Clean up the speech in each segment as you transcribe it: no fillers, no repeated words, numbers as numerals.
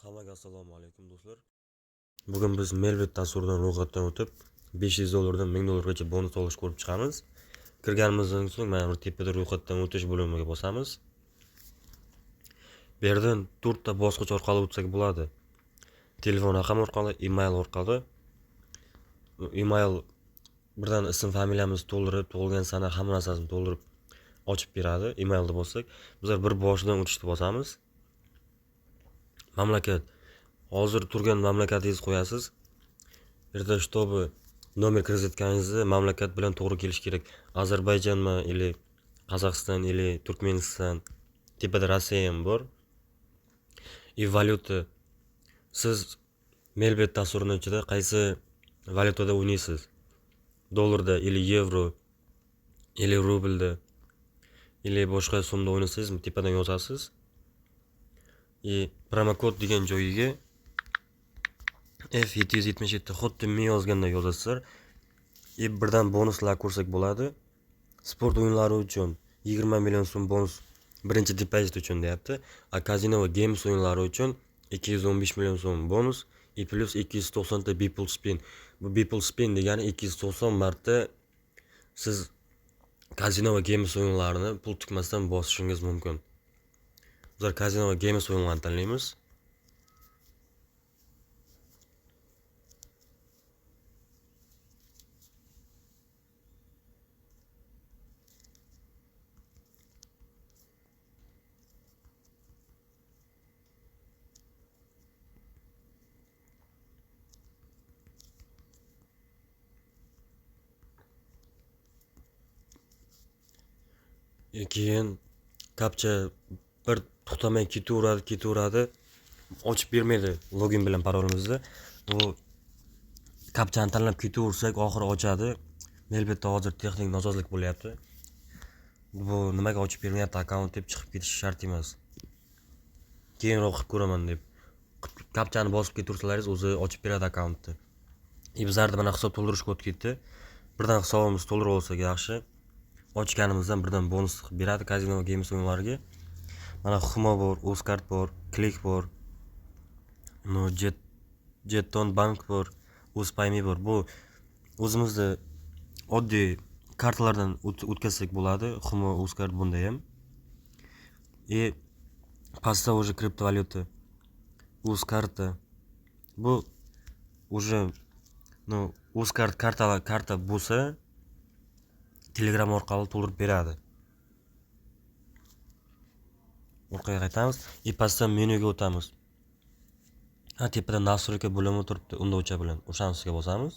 Hammaga assalomu alaykum do'stlar. Bugun biz Melbet dasturidan ro'yxatdan o'tib, $500 dan $1000 gacha bonus olishni ko'rib chiqamiz. Kirganimizdan so'ng mana bu tepada ro'yxatdan o'tish bo'limiga bosamiz. Bu yerdan 4 ta bosqich orqali o'tsak bo'ladi. Telefon raqami orqali, email orqali. Email birdan ism familiyamizni to'ldirib, tug'ilgan sana hamma narsasini to'ldirib ochib beradi. Emailni bossak, bizlar bir boshidan o'tishni bosamiz. Mamlakat. Hozir turgan mamlakatingizni qo'yasiz. Yerda чтобы nomer kiritganingizni mamlakat bilan to'g'ri kelishi kerak. Ozarbayjonmi, ili Qozog'iston, ili Turkmeniston, tepada Rossiya ham bor. Valyuta. Siz Melbet dasturining ichida qaysi valyutada o'ynaysiz? Dollarda, ili yevro, ili rublda, ili boshqa so'mda o'ynasangizmi, tepadan yozasiz. Promokod degan joyiga F777 xuddi men yozganda yozasizlar. Birdan bonuslar ko'rsak bo'ladi. Sport o'yinlari uchun 20 million so'm bonus birinchi depozit uchun deyapti. Casino va games o'yinlari uchun 215 million so'm bonus plus 290 ta Beeple Spin. Bu Beeple Spin degani 290 marta siz casino va games o'yinlarini pul tikmasdan bosishingiz mumkin. Bizlar casino va games o'yinlarini tanlaymiz. Keyin kapcha bir to'xtamay ketaveradi. Ochib bermaydi login bilan parolimizni. Bu kapchani tanlab ketaversak, oxiri ochadi. Melbetda hozir texnik nosozlik bo'lyapti. Bu nimaga ochib bermayapti akkaunt deb chiqib ketish shart emas. Keyinroq qilib ko'raman deb. Kapchani bosib ketaversalaringiz o'zi ochib beradi akkauntni. Bizlarda mana hisob to'ldirish kod ketdi. Birdan hisobimizni to'ldirib olsak yaxshi. Ochganimizdan birdan bonus beradi Casino va Games o'yinlariga. Mana Humo bor, Uzcard bor, Click bor. Jeton Bank bor, Uzpayme bor. Bu o'zimizda oddiy kartalardan o'tkazsak bo'ladi. Humo, Uzcard bunda ham. Pastda уже kriptovalyuta. Uzkarta. Bu уже Uzcard karta bo'lsa Telegram orqali to'ldirib beradi. Orqaga qaytamiz. Pastdan menyuga o'tamiz. Tepada nastroyka bo'limi turibdi, undovcha bilan. O'shanisiga bosamiz.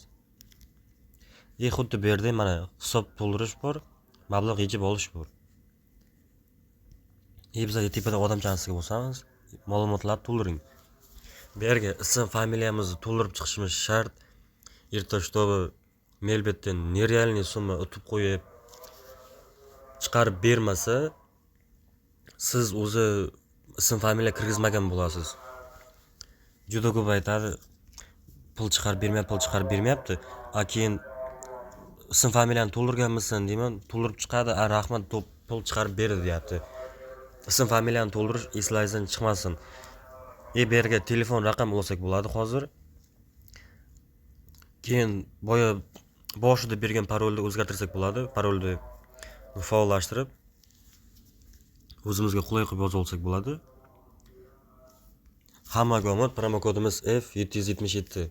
Xuddi bu yerda mana hisob to'ldirish bor, mablag' yechib olish bor. Biz tepada odamchanisiga bosamiz. Ma'lumotlarni to'ldiring. Bu yerga ism familiyamizni to'ldirib chiqishimiz shart. Erta чтобы Melbetdan nerealniy summa o'tib qo'yib chiqarib bermasa, siz o'zi ism familiya kirgizmagan bo'lasiz. Juda ko'p aytadi, pul chiqarib bermayapti. Keyin ism familiyani to'ldirganmisan deyman, to'ldirib chiqadi, rahmat, pul chiqarib berdi deyapti. Ism familiyani to'ldirish eslaringizdan chiqmasin. Bu yerga telefon raqam olsak bo'ladi hozir. Keyin boshida bergan parolni o'zgartirsak bo'ladi. Parolni faollashtirib o'zimizga qulay qilib yozib olsak bo'ladi. Hammaga omad. Promokodimiz F777.